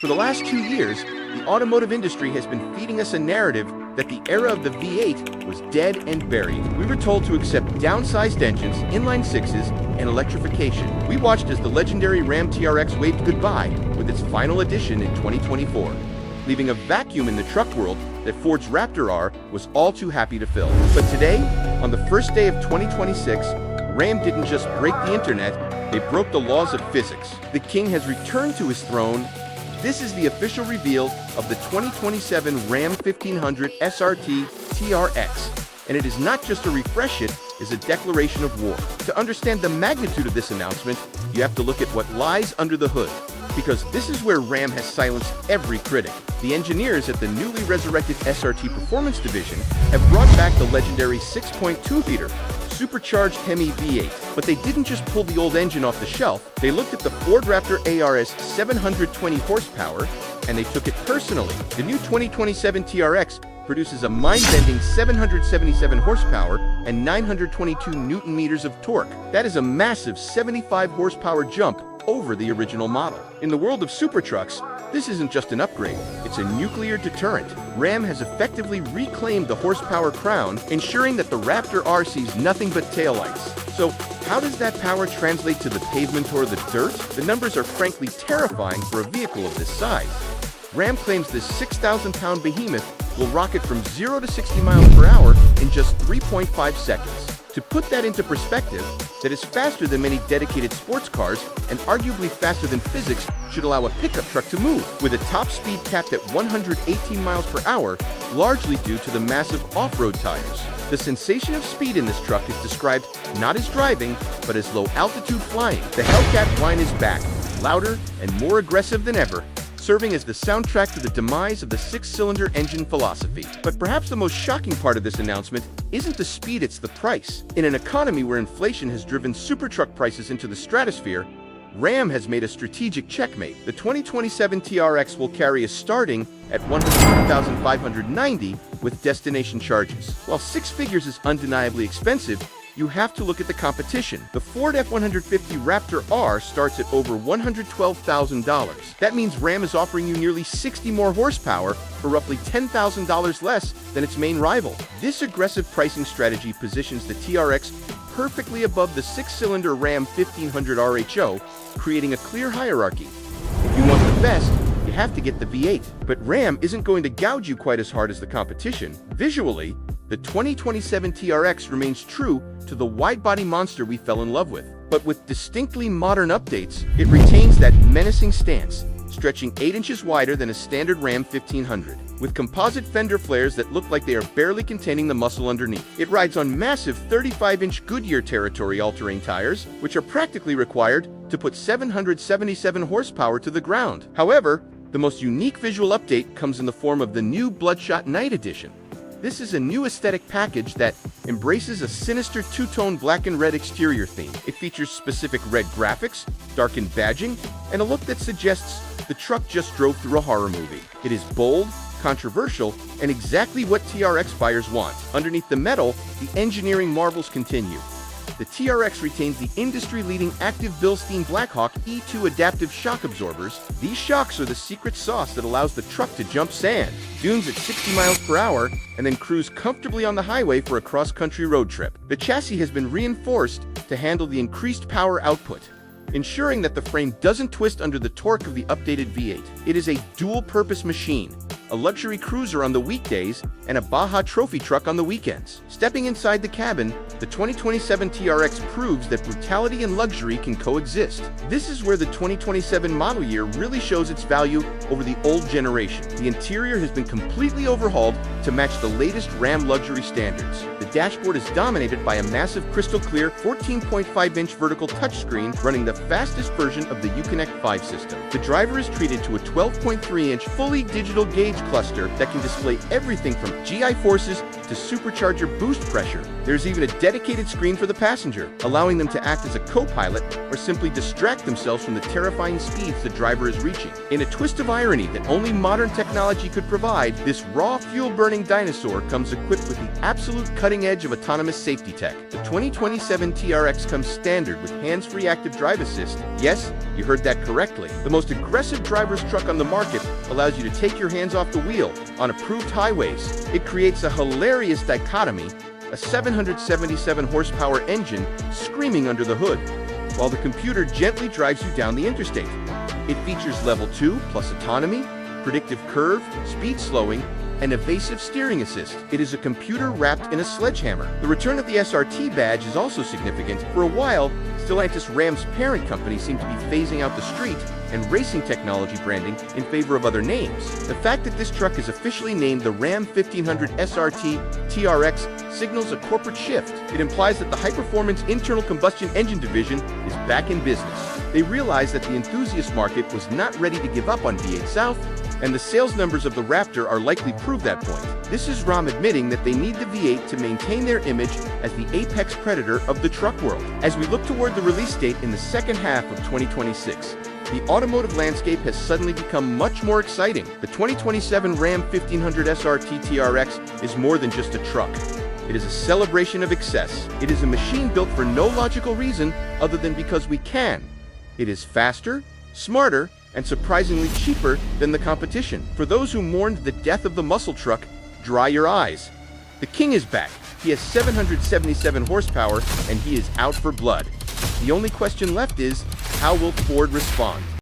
For the last 2 years, the automotive industry has been feeding us a narrative that the era of the V8 was dead and buried. We were told to accept downsized engines, inline sixes, and electrification. We watched as the legendary Ram TRX waved goodbye with its final edition in 2024, leaving a vacuum in the truck world that Ford's Raptor R was all too happy to fill. But today, on the first day of 2026, Ram didn't just break the internet, they broke the laws of physics. The king has returned to his throne. This is the official reveal of the 2027 Ram 1500 SRT TRX. And it is not just a refresh, it is a declaration of war. To understand the magnitude of this announcement, you have to look at what lies under the hood. Because this is where Ram has silenced every critic. The engineers at the newly resurrected SRT Performance Division have brought back the legendary 6.2-liter Supercharged Hemi V8. But they didn't just pull the old engine off the shelf, they looked at the Ford Raptor R's 720 horsepower, and they took it personally. The new 2027 TRX produces a mind-bending 777 horsepower and 922 newton-meters of torque. That is a massive 75 horsepower jump over the original model. In the world of supertrucks, this isn't just an upgrade, it's a nuclear deterrent. Ram has effectively reclaimed the horsepower crown, ensuring that the Raptor R sees nothing but taillights. So, how does that power translate to the pavement or the dirt? The numbers are frankly terrifying for a vehicle of this size. Ram claims this 6,000-pound behemoth will rocket from 0 to 60 miles per hour in just 3.5 seconds. To put that into perspective, that is faster than many dedicated sports cars and arguably faster than physics should allow a pickup truck to move, with a top speed capped at 118 miles per hour, largely due to the massive off-road tires. The sensation of speed in this truck is described not as driving, but as low-altitude flying. The Hellcat whine is back, louder and more aggressive than ever, serving as the soundtrack to the demise of the six-cylinder engine philosophy. But perhaps the most shocking part of this announcement isn't the speed, it's the price. In an economy where inflation has driven supertruck prices into the stratosphere, Ram has made a strategic checkmate. The 2027 TRX will carry a starting at $102,590 with destination charges. While 6 figures is undeniably expensive, you have to look at the competition. The Ford F-150 Raptor R starts at over $112,000. That means Ram is offering you nearly 60 more horsepower for roughly $10,000 less than its main rival. This aggressive pricing strategy positions the TRX perfectly above the 6-cylinder Ram 1500 RHO, creating a clear hierarchy. If you want the best, you have to get the V8. But Ram isn't going to gouge you quite as hard as the competition. Visually, the 2027 TRX remains true to the wide-body monster we fell in love with. But with distinctly modern updates, it retains that menacing stance, stretching 8 inches wider than a standard Ram 1500. With composite fender flares that look like they are barely containing the muscle underneath. It rides on massive 35-inch Goodyear territory all-terrain tires, which are practically required to put 777 horsepower to the ground. However, the most unique visual update comes in the form of the new Bloodshot Night Edition. This is a new aesthetic package that embraces a sinister two-tone black and red exterior theme. It features specific red graphics, darkened badging, and a look that suggests the truck just drove through a horror movie. It is bold, controversial, and exactly what TRX buyers want. Underneath the metal, the engineering marvels continue. The TRX retains the industry-leading active Bilstein Blackhawk E2 adaptive shock absorbers. These shocks are the secret sauce that allows the truck to jump sand, dunes at 60 miles per hour, and then cruise comfortably on the highway for a cross-country road trip. The chassis has been reinforced to handle the increased power output, ensuring that the frame doesn't twist under the torque of the updated V8. It is a dual-purpose machine, a luxury cruiser on the weekdays, and a Baja trophy truck on the weekends. Stepping inside the cabin, the 2027 TRX proves that brutality and luxury can coexist. This is where the 2027 model year really shows its value over the old generation. The interior has been completely overhauled to match the latest Ram luxury standards. The dashboard is dominated by a massive crystal-clear 14.5-inch vertical touchscreen running the fastest version of the Uconnect 5 system. The driver is treated to a 12.3-inch fully digital gauge cluster that can display everything from GI forces to supercharger boost pressure. There's even a dedicated screen for the passenger, allowing them to act as a co-pilot or simply distract themselves from the terrifying speeds the driver is reaching. In a twist of irony that only modern technology could provide, this raw fuel-burning dinosaur comes equipped with the absolute cutting edge of autonomous safety tech. The 2027 TRX comes standard with hands-free active drive assist. Yes, you heard that correctly. The most aggressive driver's truck on the market allows you to take your hands off the wheel on approved highways. It creates a hilarious dichotomy, a 777 horsepower engine screaming under the hood, while the computer gently drives you down the interstate. It features level 2 plus autonomy, predictive curve, speed slowing, and evasive steering assist. It is a computer wrapped in a sledgehammer. The return of the SRT badge is also significant. For a while, Stellantis Ram's parent company seemed to be phasing out the street and racing technology branding in favor of other names. The fact that this truck is officially named the Ram 1500 SRT TRX signals a corporate shift. It implies that the high-performance internal combustion engine division is back in business. They realized that the enthusiast market was not ready to give up on V8 South, and the sales numbers of the Raptor are likely prove that point. This is Ram admitting that they need the V8 to maintain their image as the apex predator of the truck world. As we look toward the release date in the second half of 2026, the automotive landscape has suddenly become much more exciting. The 2027 Ram 1500 SRT TRX is more than just a truck. It is a celebration of excess. It is a machine built for no logical reason other than because we can. It is faster, smarter, and surprisingly cheaper than the competition. For those who mourned the death of the muscle truck, dry your eyes. The king is back. He has 777 horsepower, and he is out for blood. The only question left is, how will Ford respond?